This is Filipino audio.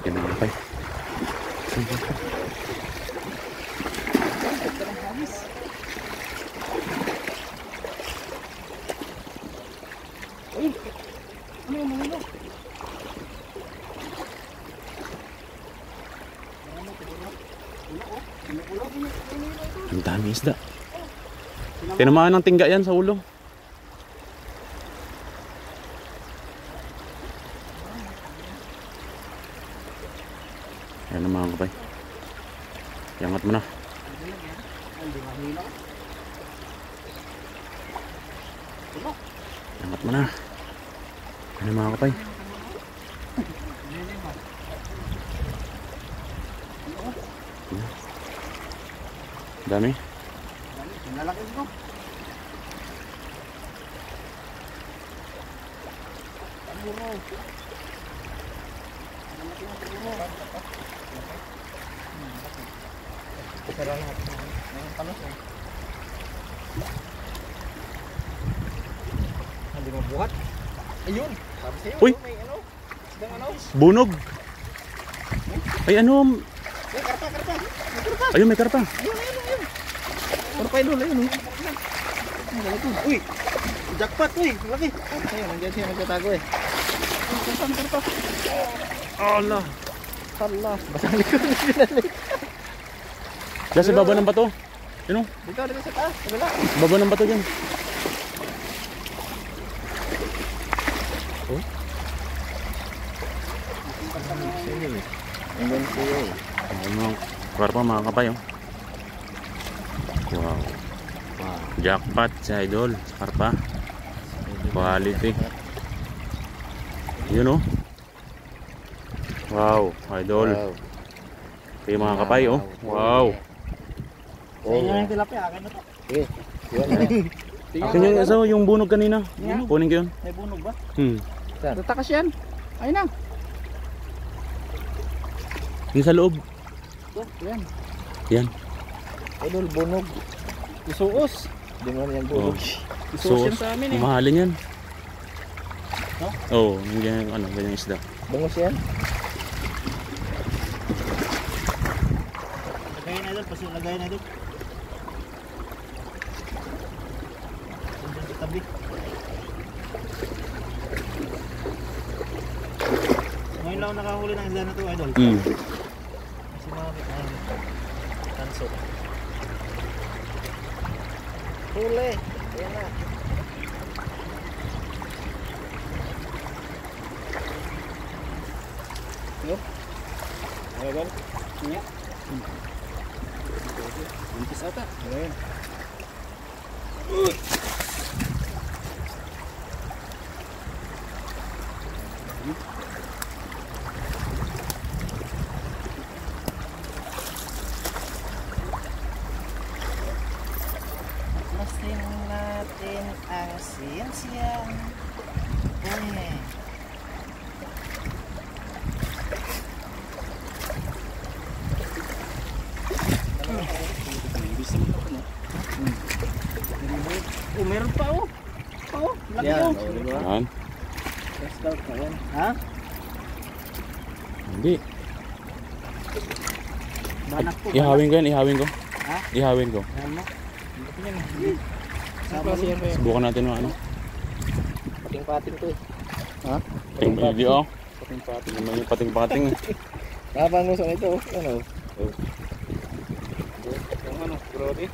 Yan mga kapay. Uy! Ano yung mga ilo? Ang dami isda. Tinamaan ng tingga yan sa ulo. Ayan na mga kapay. Iangat mo na. Iangat mo na. Ayan na mga kapay. Dami. Lalaki ito. Hindi mo buhat. Ayun. Sabi sa'yo, Uy! may ano? Sidang ano? Bunog. Ay ano? Ay, karpa, karpa. Ayun may karpa. Ayun. Karpa idol, ayun. Ang lalaki. Uy! Jackpot, uy! Laki. Sabi sa'yo, nandiyan siya nagtatago eh. Saan karpa? Allah. Hala, basang likod na sinalik. Diyan sa baba ng bato. Yun o. Dito sa taas, wala. Baba ng bato dyan. Oh? Ang ganda siya eh. Ayun mga karpa mga kapay oh. Wow. Jackpot sa idol. Sa karpa. Quality. Yun oh. Wow, idol. Wow. Ito yung mga kapay oh. Wow. Sa inyo na yung tilapia, akin na to. Sige, yun na. Akin yung isa yung bunog kanina. Kunin ko yun. May bunog ba? Saan? Tatakas yan. Ayun na. Yung sa loob. Ito, yan. Yan. Idol, bunog. Isuos. Hindi mo yan bunog. Isuos yan sa amin eh. Mahalin yan. No? Oo, yung ganyan, ano, ganyan isda. Bangos yan. Lagayin na idol, pasin lagayin na idol. Diyan sa tabi. Ngayon lang ako nakahuli ng isda na to idol. Kasi mga tanso. Huli. Ayan na. Yup. Ayan. Nya. Buntis ata. Ayan. Masin natin ang siyan-siyan. Bunye. Oh, meron pa oh. Oh, laki oh. Yan. Scout ka yan. Ha? Hindi. Banak po. Ihawin ko yan, ihawin ko. Ha? Ihawin ko. Ayan mo. Sama siya pa. Subukan natin yung ano. Pating-pating to eh. Ha? Hindi oh. Pating-pating. May pating-pating. Kapang gusto nito oh. Ano? Oh. Yung ano, grody.